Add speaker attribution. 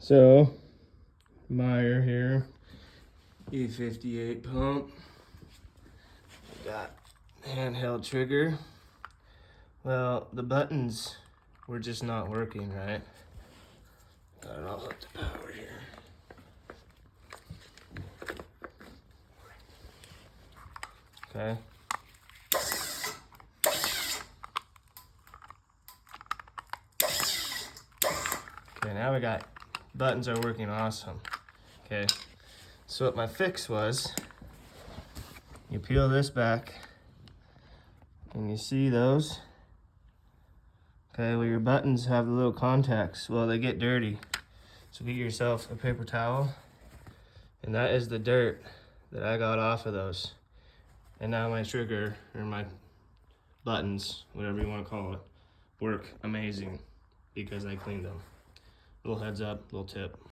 Speaker 1: So, Meyer here, E58 pump. Got handheld trigger. Well, the buttons were just not working right. Got it all hooked to power here. Okay. Okay, now we got buttons are working awesome. Okay, so what my fix was, you peel this back and you see those. Okay, well your buttons have the little contacts. Well, they get dirty. So get yourself a paper towel, and that is the dirt that I got off of those. And now my trigger, or my buttons, whatever you want to call it, work amazing because I cleaned them. Little heads up, little tip.